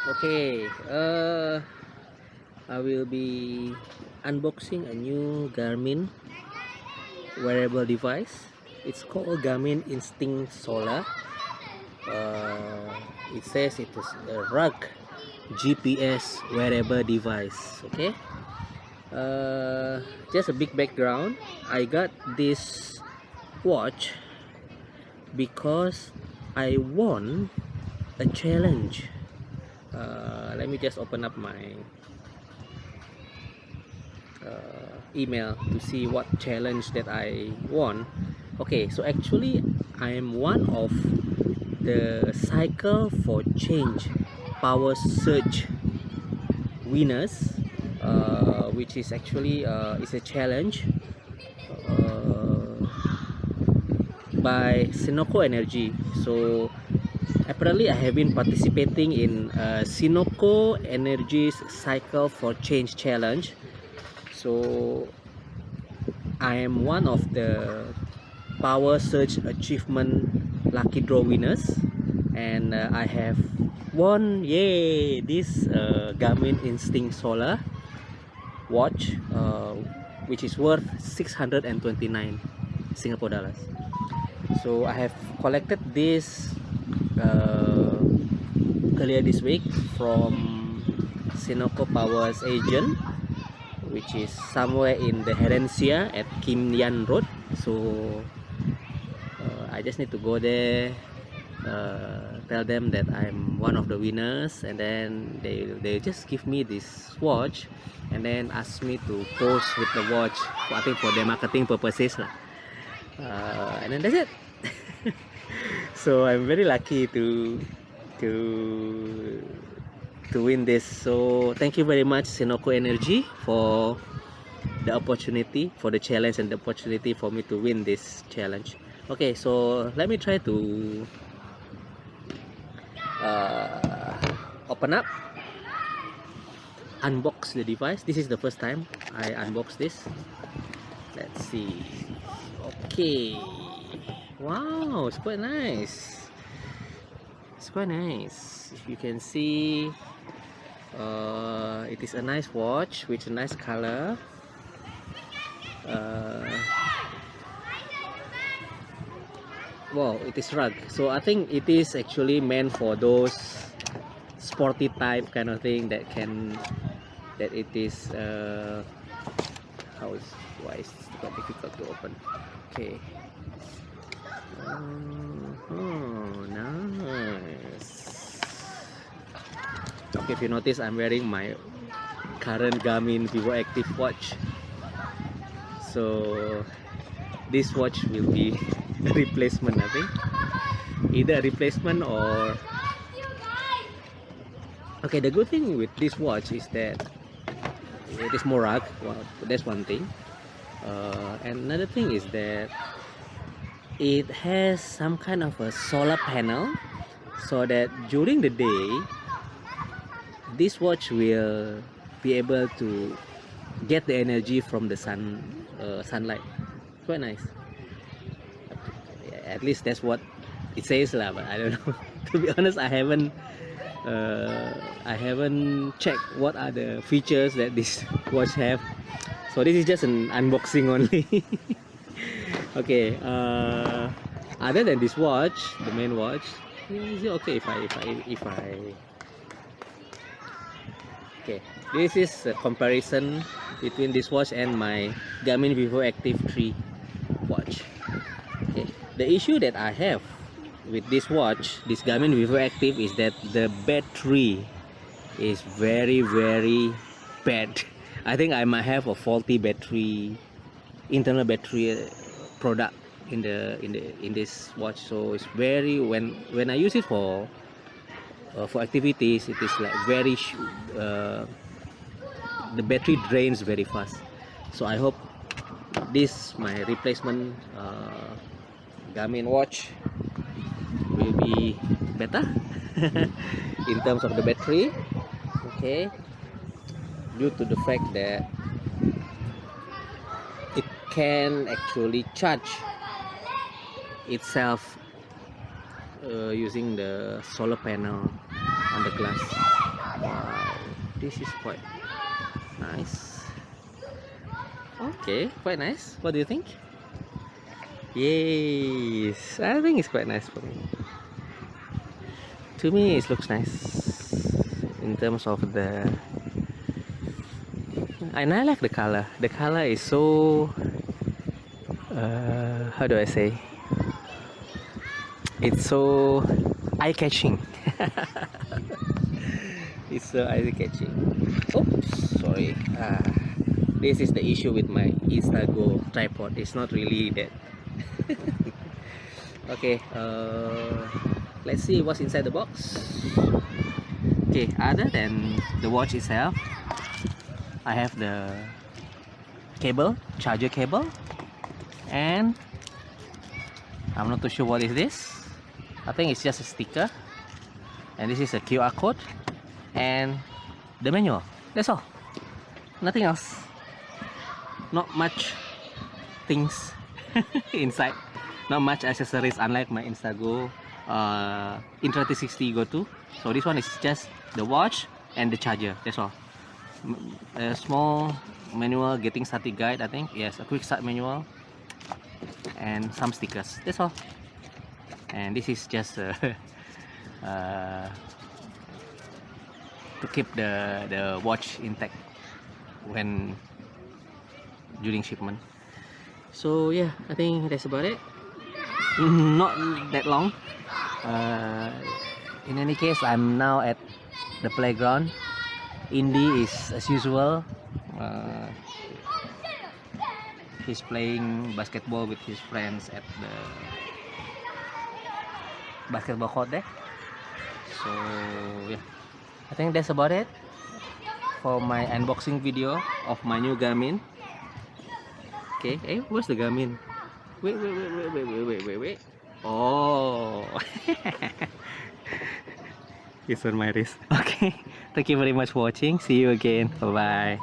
Okay, I will be unboxing a new Garmin wearable device. It's called Garmin Instinct Solar. It says it is a rug GPS wearable device. Okay, just a big background. I got this watch because I won a challenge. Let me just open up my email to see what challenge that I won. Okay, so actually I am one of the cycle for change power surge winners, which is actually is a challenge uh, by Senoko Energy. So apparently I have been participating in Senoko Energy's cycle for change challenge. So I am one of the power surge achievement lucky draw winners, and I have won, yay, this Garmin Instinct Solar watch, which is worth 629 Singapore dollars. So I have collected this uh, earlier this week from Senoko Power's agent, which is somewhere in the Herencia at Kim Yan Road. So I just need to go there, tell them that I'm one of the winners, and then they just give me this watch and then ask me to pose with the watch for, I think, for their marketing purposes lah. And then that's it. So I'm very lucky to to win this. So thank you very much, Senoko Energy, for the opportunity, for the challenge, and the opportunity for me to win this challenge. Okay, so let me try to open up, unbox the device. This is the first time I unbox this. Let's see. Okay, wow, it's quite nice. It's quite nice. If you can see, it is a nice watch with a nice color. Wow, it is rug, so I think it is actually meant for those sporty type kind of thing that can, that it is how is, why is it quite difficult to open. Okay. Oh, nice. Okay, if you notice, I'm wearing my current Garmin Vivo Active watch, so this watch will be a replacement, I think, either a replacement or, okay, the good thing with this watch is that it is more rug. Well, that's one thing, and another thing is that it has some kind of a solar panel, so that during the day this watch will be able to get the energy from the sunlight. Quite nice. At least that's what it says lah, but I don't know. To be honest, I haven't checked what are the features that this watch have, so this is just an unboxing only. Okay, other than this watch, the main watch, is it okay if I okay, this is a comparison between this watch and my Garmin Vivo Active 3 watch. Okay, the issue that I have with this watch, this Garmin Vivo Active, is that the battery is very bad. I think I might have a faulty battery, internal battery product in this watch. So it's very, when I use it for activities, it is like very the battery drains very fast. So I hope this, my replacement Garmin watch, will be better in terms of the battery. Okay, due to the fact that it can actually charge itself using the solar panel on the glass. Wow, this is quite nice. Okay, quite nice. What do you think? Yes, I think it's quite nice for me. To me, it looks nice in terms of the, and I like the color. The color is so, how do I say? It's so eye-catching. It's so eye-catching. Oops, sorry. This is the issue with my Instago tripod. It's not really that. Okay, let's see what's inside the box. Okay, other than the watch itself, I have the cable, charger cable, and I'm not too sure what is this. I think it's just a sticker, and this is a QR code and the manual. That's all, nothing else. Not much things inside, not much accessories, unlike my Instago Intra360 Go 2. So this one is just the watch and the charger. That's all. A small manual getting started guide, I think. Yes, a quick start manual and some stickers. That's all. And this is just to keep the watch intact when during shipment. So yeah, I think that's about it. Not that long. In any case, I'm now at the playground. Indy is as usual. He's playing basketball with his friends at the basketball court there. So yeah, I think that's about it for my unboxing video of my new Garmin. Okay, hey, where's the Garmin? Wait. Oh, it's on my wrist. Okay, thank you very much for watching. See you again. Bye bye.